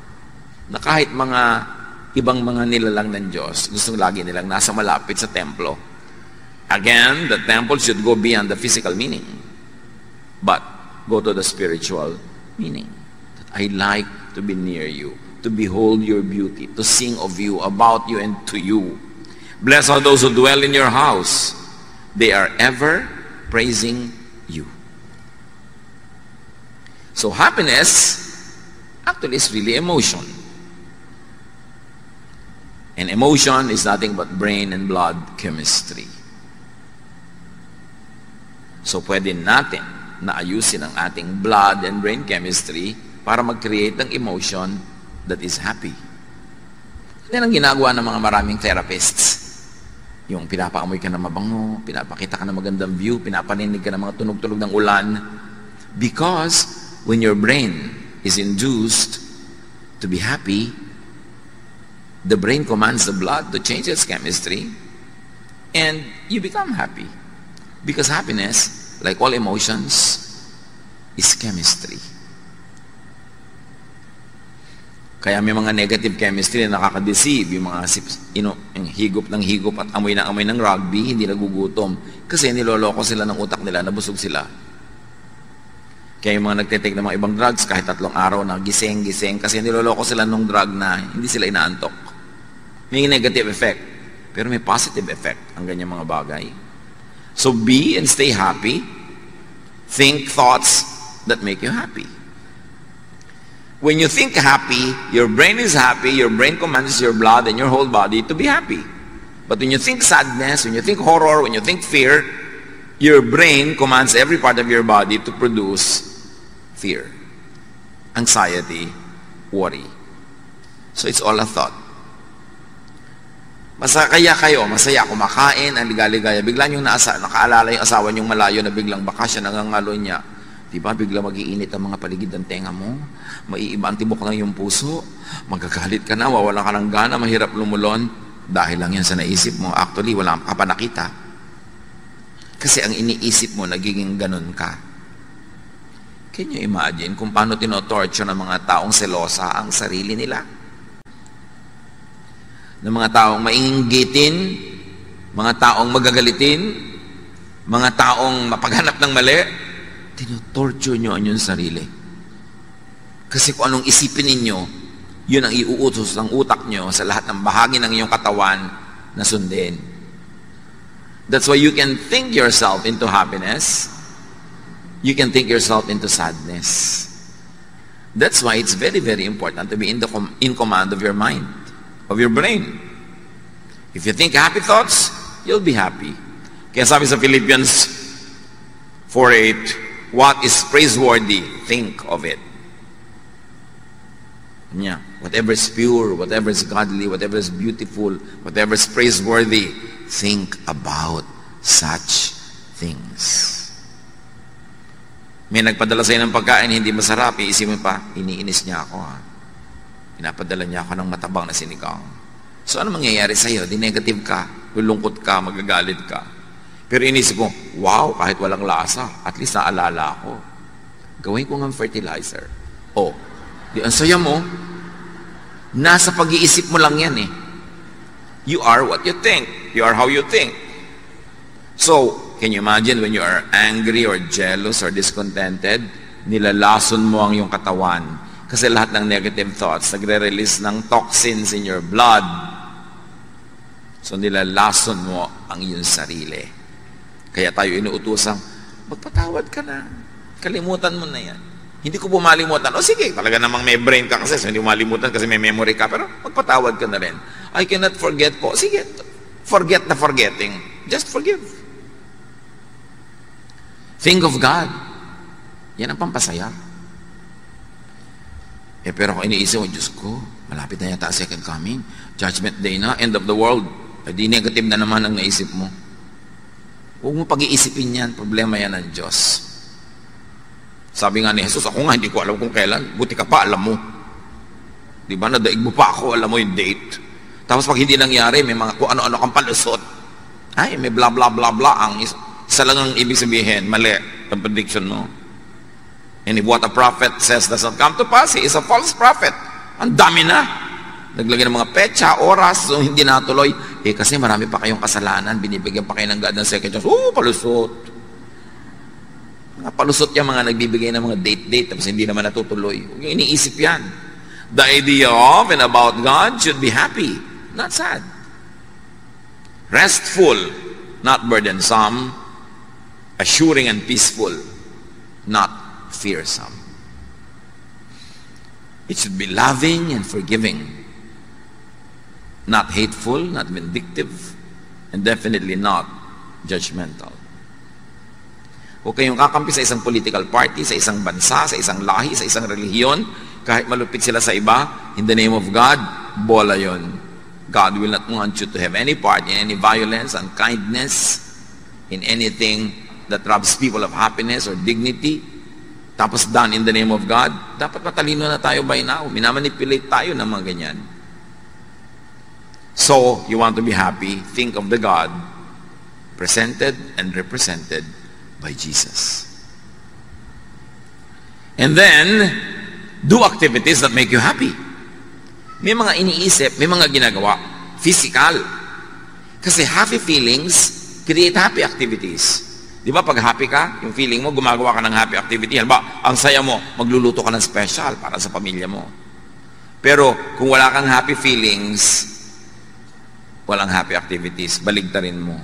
na kahit mga ibang mga nilalang ng Diyos, gusto lagi nilang nasa malapit sa templo. Again, the temple should go beyond the physical meaning, but go to the spiritual meaning. That I like to be near you, to behold your beauty, to sing of you, about you, and to you. Blessed are those who dwell in your house. They are ever praising you. So happiness actually is really emotion. And emotion is nothing but brain and blood chemistry. So pwede natin na ayusin ang ating blood and brain chemistry para mag-create ng emotion that is happy. Yan ang ginagawa ng mga maraming therapists. Yung pinapaamoy ka na mabango, pinapakita ka na magandang view, pinapaninig ka na mga tunog-tunog ng ulan. Because when your brain is induced to be happy, the brain commands the blood to change its chemistry, and you become happy. Because happiness, like all emotions, is chemistry. Kaya may mga negative chemistry na nakaka-deceive, yung mga yung higop ng higop at amoy ng rugby, hindi nagugutom. Kasi niloloko sila ng utak nila, nabusog sila. Kaya yung mga nagtitake ng mga ibang drugs, kahit 3 araw na gising, kasi niloloko sila ng drug na hindi sila inaantok. May negative effect, pero may positive effect ang ganyang mga bagay. So be and stay happy. Think thoughts that make you happy. When you think happy, your brain is happy, your brain commands your blood and your whole body to be happy. But when you think sadness, when you think horror, when you think fear, your brain commands every part of your body to produce fear, anxiety, worry. So it's all a thought. Masaya kayo, masaya, kumakain, ang ligaligaya. Bigla niyong nakaalala yung asawa niyong malayo na biglang bakasyon, nangangalo niya. Diba, bigla mag-iinit ang mga paligid ng tenga mo, maiiba ang tibok ng iyong puso, magagalit ka na, wawalan ka ng gana, mahirap lumulon, dahil lang yan sa naisip mo. Actually, wala ka pa nakita. Kasi ang iniisip mo, nagiging ganun ka. Can you imagine kung paano tinotorture ng mga taong selosa ang sarili nila? Ng mga taong mainggitin, mga taong magagalitin, mga taong mapaghanap ng mali, tinotorture nyo ang inyong sarili. Kasi kung anong isipin ninyo, yun ang iuutos ng utak nyo sa lahat ng bahagi ng inyong katawan na sundin. That's why you can think yourself into happiness. You can think yourself into sadness. That's why it's very, very important to be in command of your mind, of your brain. If you think happy thoughts, you'll be happy. Kaya sabi sa Philippians 4:8, what is praiseworthy, think of it. Yeah. Whatever is pure, whatever is godly, whatever is beautiful, whatever is praiseworthy, think about such things. May nagpadala sa'yo ng pagkain, hindi masarap, iisipin mo pa, iniinis niya ako. Pinapadala niya ako ng matabang na sinigang. So ano mangyayari sa'yo? Di negative ka, lulungkot ka, magagalit ka. Pero inisip ko, wow, kahit walang lasa, at least naalala ako. Gawin ko ng fertilizer. Oh, di ang saya mo, nasa pag-iisip mo lang yan eh. You are what you think. You are how you think. So, can you imagine when you are angry or jealous or discontented, nilalason mo ang iyong katawan, Kasi lahat ng negative thoughts, nagre-release ng toxins in your blood. So nilalason mo ang iyong sarili. Kaya tayo inuutosang, magpatawad ka na. Kalimutan mo na yan. Hindi ko pumalimutan. O sige, talaga namang may brain ka kasi, so hindi malimutan kasi may memory ka. Pero magpatawad ka na rin. I cannot forget po. Sige, forget the forgetting. Just forgive. Think of God. Yan ang pampasaya. Pero kung iniisip mo, Diyos ko, malapit na yata second coming. Judgment day na, end of the world. Di negative na naman ang naisip mo. Huwag mo pag-iisipin yan. Problema yan ng Diyos. Sabi nga ni Jesus, ako nga hindi ko alam kung kailan. Buti ka pa, alam mo. Diba? Nadaig mo pa ako, alam mo yung date. Tapos pag hindi nangyari, may mga kung ano-ano kang palusot. Ay, may blah blah blah blah. Ang isa lang ang ibig sabihin, mali ang prediction mo. And if what a prophet says does not come to pass, he is a false prophet. Ang dami na. Naglagay ng mga petsa, oras, so hindi natuloy. Kasi marami pa kayong kasalanan, binibigyan pa kayo ng God ng second chance. Palusot. Mga palusot yung mga nagbibigay ng mga date, tapos hindi naman natutuloy. Huwag yung iniisip yan. The idea of and about God should be happy, not sad. Restful, not burdensome. Assuring and peaceful, not fearsome. It should be loving and forgiving, not hateful, not vindictive, and definitely not judgmental. Huwag kayong kakampi sa isang political party, sa isang bansa, sa isang lahi, sa isang relihiyon, kahit malupit sila sa iba, in the name of God, bola yon. God will not want you to have any part in any violence, unkindness, in anything that robs people of happiness or dignity. Tapos done in the name of God. Dapat matalino na tayo by now. Minamanipulate tayo ng mga ganyan. So, you want to be happy, think of the God presented and represented by Jesus. And then, do activities that make you happy. May mga iniisip, may mga ginagawa. Physical. Kasi happy feelings create happy activities. Di ba pag happy ka, yung feeling mo, gumagawa ka ng happy activity. Halimbawa, ang saya mo, magluluto ka ng special para sa pamilya mo. Pero kung wala kang happy feelings, walang happy activities, baligtarin mo.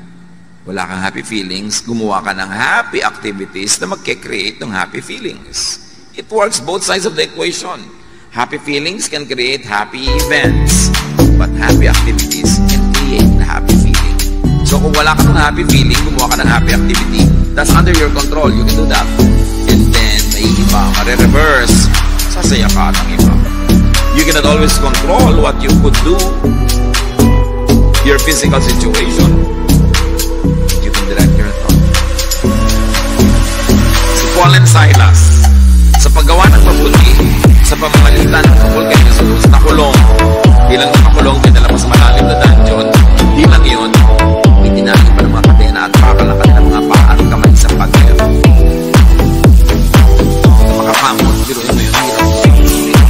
Wala kang happy feelings, gumawa ka ng happy activities na magke-create ng happy feelings. It works both sides of the equation. Happy feelings can create happy events, but happy activities can create the happy feeling. So kung wala ka ng happy feeling, gumawa ka ng happy activity, that's under your control. You can do that. And then, may iba, mare-reverse. Sasaya ka ng iba. You cannot always control what you could do, your physical situation. You can direct your thought. Si Paul and Silas, sa paggawa ng mabuti, sa pamamagitan ng kapul kay Jesus, nakulong. Bilang nakakulong, dinala pa sa malalim na dungeon. Di lang yun, itinali pa ng mga kadena at pakal ng kanilang mga paa at kamay sa pagkaya. Sa makakamot, biruin mo yung hirap.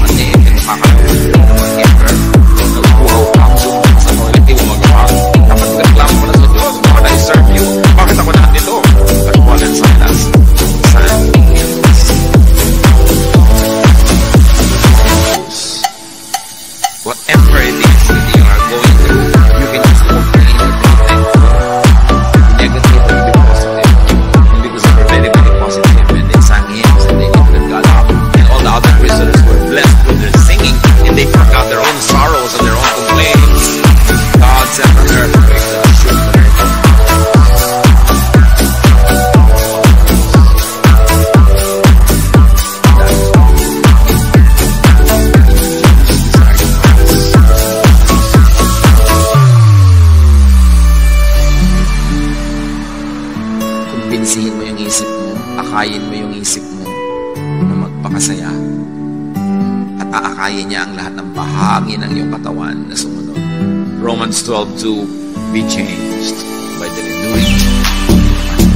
Kasi, pinapakalit ng mga emperor. Nagpuhaw ka ang sumunod sa toilet, di mo magawa. Kapag nagreklamo ko na sa Diyos, bakit I serve you? Bakit ako na dito? At Paul and Silas, whatever it is that you are going through, you can just complain or be thankful. Negative will be positive. Because they were very, very positive and they sang hymns and they lifted God up. And all the other prisoners were blessed with their singing and they forgot their own sorrows and their own complaints. God sent on earth grace and assured on earth. Kumbinsihin mo yung isip mo, akayin mo yung isip mo na magpakasaya at aakayin niya ang lahat ng bahagi ng iyong katawan na sumunod. Romans 12:2, be changed by the renewing of your mind.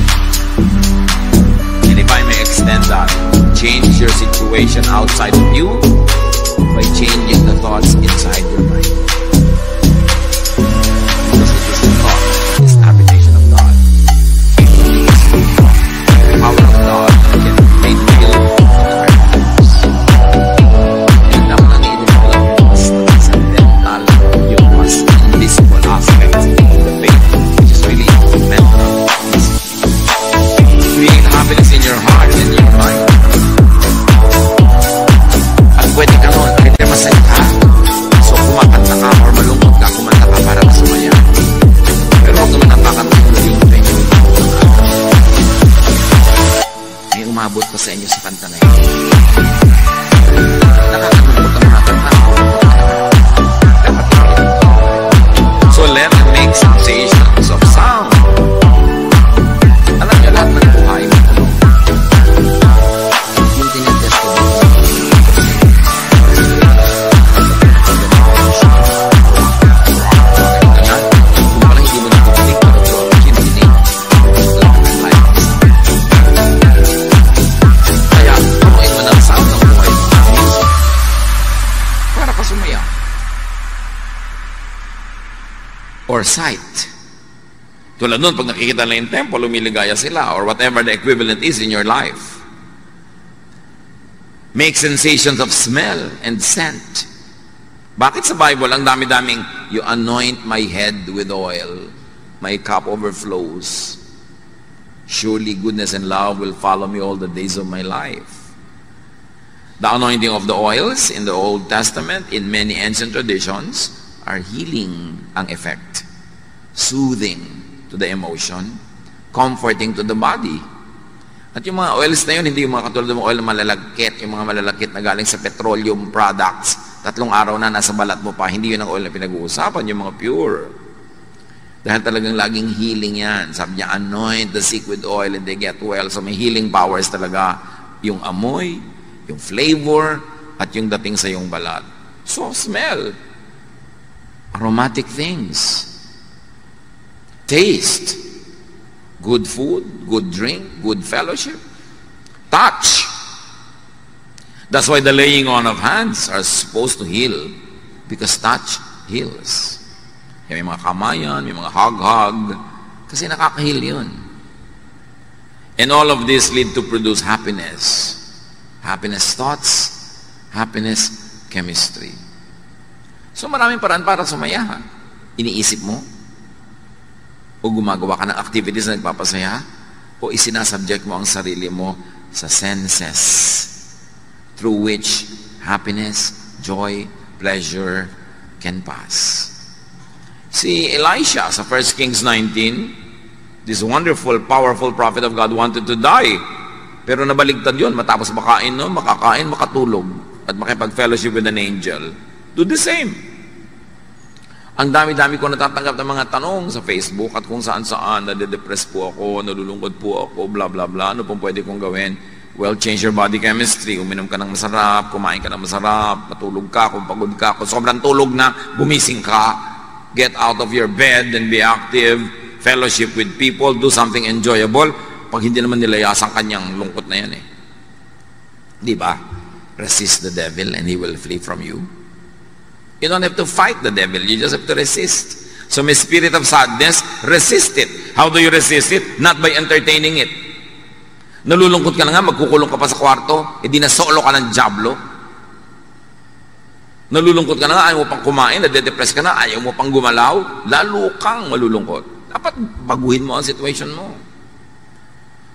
And if I may extend that, change your situation outside of you by changing the thoughts inside your mind. Because it is the thought, it is the habitation of God. The power of God can be made real in our lives. nyo sa kanta na yun. Nakakalungkot ang mga kanta. So let it make sensations of sound. Alam nyo, lahat ng buhay mo. Yung tinitest ko dito. Kung parang hindi mo natutulik, pero kinikinig. Kaya, turuin mo ng sound ng buhay mo. Para pa sumaya. Or sight. Tulad nun, pag nakikita na yung temple, lumiligaya sila, or whatever the equivalent is in your life. Make sensations of smell and scent. Bakit sa Bible, ang dami-daming, you anoint my head with oil, my cup overflows. Surely goodness and love will follow me all the days of my life. The anointing of the oils in the Old Testament, in many ancient traditions, are healing ang effect. Soothing to the emotion, comforting to the body. At yung mga oils na yun, hindi yung mga katulad ng oil na malalagkit, yung mga malalagkit na galing sa petroleum products, 3 araw na nasa balat mo pa, hindi yun ang oil na pinag-uusapan, yung mga pure. Dahil talagang laging healing yan. Sabi niya, anoint the sick with oil and they get well. So may healing powers talaga yung amoy, yung flavor, at yung dating sa yung balat. So smell. Aromatic things. Taste. Good food, good drink, good fellowship. Touch. That's why the laying on of hands are supposed to heal, because touch heals. May mga kamayan, may mga hug-hug, kasi nakaka-heal yun. And all of this lead to produce happiness. Happiness thoughts, happiness chemistry. So maraming paraan para sumaya. Iniisip mo, o gumagawa ka ng activities na nagpapasaya, o isinasubject mo ang sarili mo sa senses through which happiness, joy, pleasure can pass. Si Elisha sa 1 Kings 19, this wonderful, powerful prophet of God wanted to die. Pero nabaligtad yun, matapos makakain, makatulog, at makipag-fellowship with an angel. Do the same. Ang dami-dami ko natatanggap ng mga tanong sa Facebook at kung saan-saan, nade-depress po ako, nalulungkot po ako, blah, blah, blah. Ano pong pwede kong gawin? Well, change your body chemistry. Uminom ka ng masarap, kumain ka ng masarap, matulog ka, kung pagod ka, kung sobrang tulog na, gumising ka. Get out of your bed and be active. Fellowship with people, do something enjoyable. Pag hindi naman nilayasan kanyang lungkot na yan eh. Di ba? Resist the devil and he will flee from you. You don't have to fight the devil. You just have to resist. So may spirit of sadness, resist it. How do you resist it? Not by entertaining it. Nalulungkot ka na nga, magkukulong ka pa sa kwarto, di na solo ka ng diablo. Nalulungkot ka na nga, ayaw mo pang kumain, nade-depress ka na, ayaw mo pang gumalaw, lalo kang malulungkot. Dapat baguhin mo ang situation mo.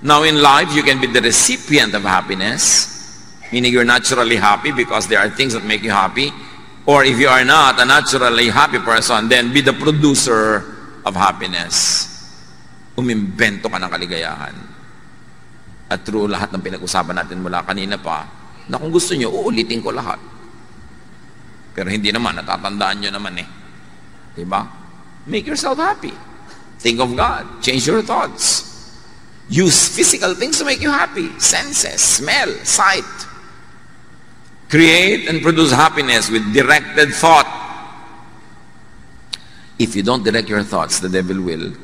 Now in life, you can be the recipient of happiness, meaning you're naturally happy because there are things that make you happy. Or if you are not a naturally happy person, then be the producer of happiness. Umimbento ka ng kaligayahan. At through lahat ng pinag-usapan natin mula kanina pa, na kung gusto nyo, uulitin ko lahat. Pero hindi naman, natatandaan nyo naman eh. Diba? Make yourself happy. Think of God. Change your thoughts. Use physical things to make you happy. Senses, smell, sight. Create and produce happiness with directed thought. If you don't direct your thoughts, the devil will.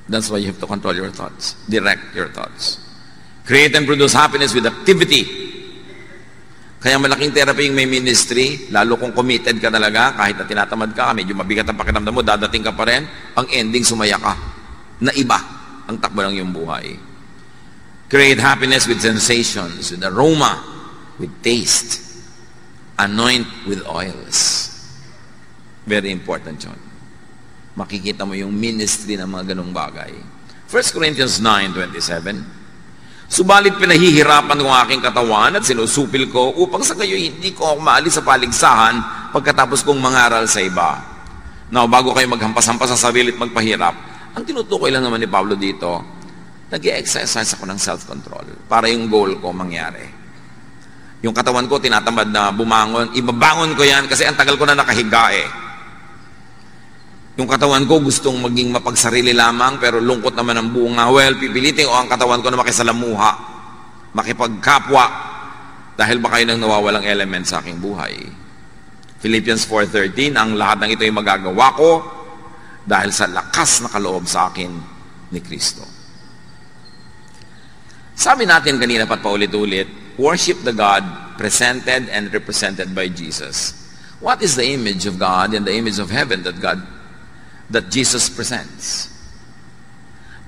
That's why you have to control your thoughts. Direct your thoughts. Create and produce happiness with activity. Kaya malaking therapy yung may ministry, lalo kung committed ka talaga, kahit na tinatamad ka, medyo mabigat ang pakiramdam mo, dadating ka pa rin, ang ending sumaya ka. Na iba ang takbo ng iyong buhay. Create happiness with sensations, with aroma, with taste. Anoint with oils. Very important yun. Makikita mo yung ministry ng mga ganong bagay. 1 Corinthians 9:27, subalit pinahihirapan ko ang aking katawan at sinusupil ko upang sa kayo hindi ko ako maalis sa paligsahan pagkatapos kong mangaral sa iba. Now, bago kayo maghampas-hampas sa sarili at magpahirap, ang tinutukoy lang naman ni Pablo dito, nag-i-exercise ako ng self-control para yung goal ko mangyari. Yung katawan ko tinatamad na bumangon, ibabangon ko yan kasi ang tagal ko na nakahiga eh. Yung katawan ko gustong maging mapagsarili lamang pero lungkot naman ang bunga. Well, pipilitin ko ang katawan ko na makisalamuha, makipagkapwa, dahil baka yun ang nawawalang element sa aking buhay. Philippians 4:13, ang lahat ng ito ay magagawa ko dahil sa lakas na kaloob sa akin ni Kristo. Sabi natin kanina pat paulit-ulit, worship the God presented and represented by Jesus. What is the image of God and the image of heaven that Jesus presents?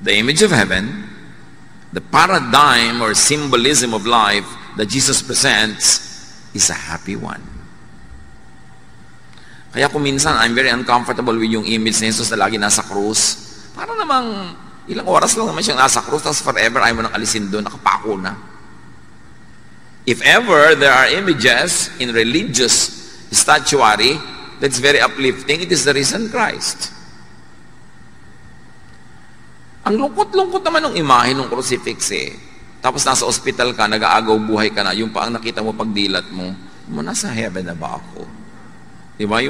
The image of heaven, the paradigm or symbolism of life that Jesus presents is a happy one. Kaya kung minsan I'm very uncomfortable with yung image ni Jesus na lagi nasa krus, para namang ilang oras lang naman siyang nasa krus, tapos forever ayaw mo nang alisin doon, nakapako na. If ever there are images in religious statuary that's very uplifting, it is the risen Christ. Ang lungkot-lungkot naman ng imahe ng crucifix eh. Tapos nasa ospital ka, nag-aagaw buhay ka na, yung pa ang nakita mo pagdilat mo, nasa heaven na ba ako? Diba?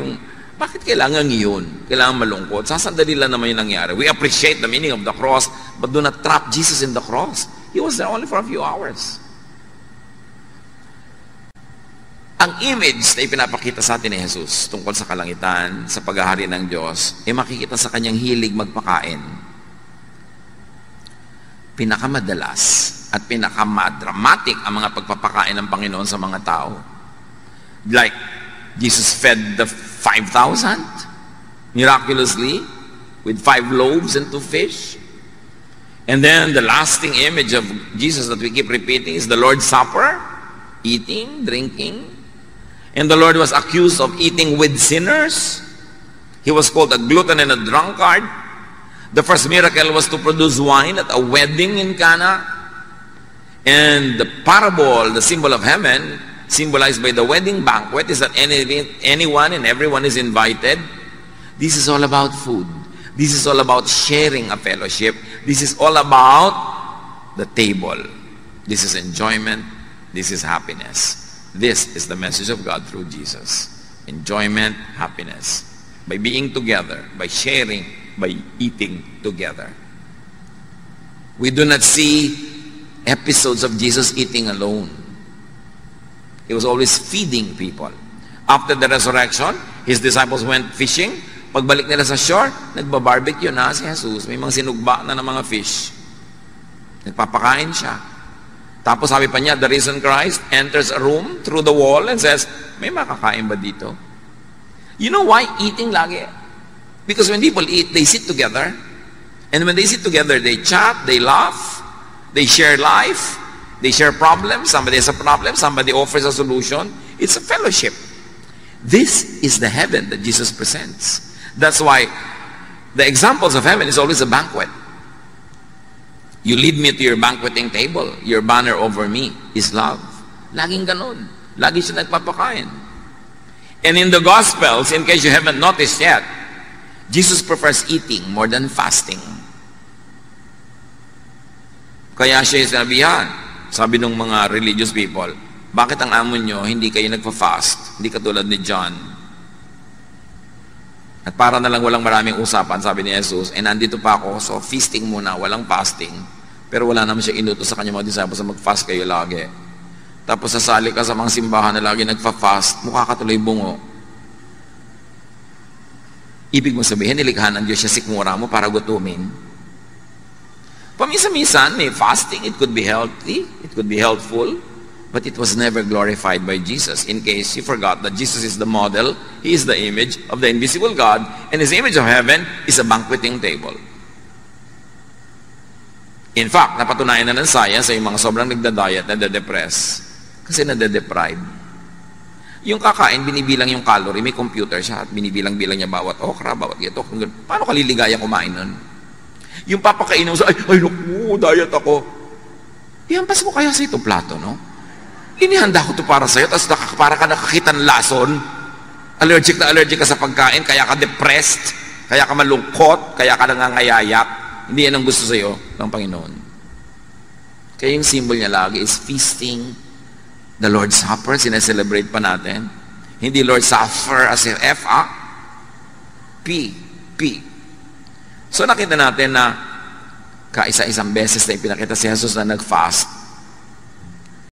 Bakit kailangan yun? Kailangan malungkot. Sasandali lang naman yung nangyari. We appreciate the meaning of the cross, but do not trap Jesus in the cross. He was there only for a few hours. Ang image na ipinapakita sa atin ni Jesus tungkol sa kalangitan, sa paghahari ng Diyos, ay makikita sa kanyang hilig magpakain. Pinakamadalas at pinakamadramatic ang mga pagpapakain ng Panginoon sa mga tao. Like, Jesus fed the 5,000 miraculously with 5 loaves and 2 fish. And then the lasting image of Jesus that we keep repeating is the Lord's Supper, eating, drinking. And the Lord was accused of eating with sinners. He was called a glutton and a drunkard. The first miracle was to produce wine at a wedding in Cana. And the parable, the symbol of heaven, symbolized by the wedding banquet, is that anyone and everyone is invited. This is all about food. This is all about sharing a fellowship. This is all about the table. This is enjoyment. This is happiness. This is the message of God through Jesus. Enjoyment, happiness. By being together, by sharing, by eating together. We do not see episodes of Jesus eating alone. He was always feeding people. After the resurrection, his disciples went fishing. Pagbalik nila sa shore, nagbabarbecue na si Jesus. May mga sinugba na ng mga fish. Nagpapakain siya. Tapos sabi pa niya, the risen Christ enters a room through the wall and says, may makakain ba dito? You know why eating lagi? Because when people eat, they sit together. And when they sit together, they chat, they laugh, they share life, they share problems. Somebody has a problem, somebody offers a solution. It's a fellowship. This is the heaven that Jesus presents. That's why the examples of heaven is always a banquet. You lead me to your banqueting table. Your banner over me is love. Laging ganun. Lagi siya nagpapakain. And in the Gospels, in case you haven't noticed yet, Jesus prefers eating more than fasting. Kaya siya sinabihan, sabi ng mga religious people, bakit ang amo nyo, hindi kayo nagpa-fast? Hindi katulad ni John. At para na lang walang maraming usapan, sabi ni Jesus, nandito pa ako, so feasting muna, walang fasting. Pero wala naman siya inutos sa kanyang mga disciples na mag-fast kayo lagi. Tapos sasali ka sa mga simbahan na lagi nagpa-fast, mukha ka tuloy bungo. Ibig mo sabihin, nilikha ng Diyos siya sikmura mo para gutumin. Paminsan-minsan, may fasting, it could be healthy, it could be helpful, but it was never glorified by Jesus. In case you forgot that Jesus is the model, He is the image of the invisible God, and His image of heaven is a banqueting table. In fact, napatunayan na ng science sa yung mga sobrang nagda-diet, nade-depress, kasi nade-deprive. Yung kakain, binibilang yung calorie, may computer siya, at binibilang-bilang niya bawat okra, bawat ito. Paano ka liligaya kumain nun? Yung papakainin mo sa, ay naku, diet ako. Ihampas mo kaya sa itong plato, no? Inihanda ko to para sa'yo, tapos para ka nakakita ng lason, allergic na allergic ka sa pagkain, kaya ka depressed, kaya ka malungkot, kaya ka nangangayayak. Hindi yan ang gusto sa'yo ng Panginoon. Kaya yung symbol niya lagi is feasting, the Lord's Supper, sineselebrate pa natin. Hindi Lord's Supper as in F, P. So nakita natin na kaisa-isang beses na ipinakita si Jesus na nag-fast.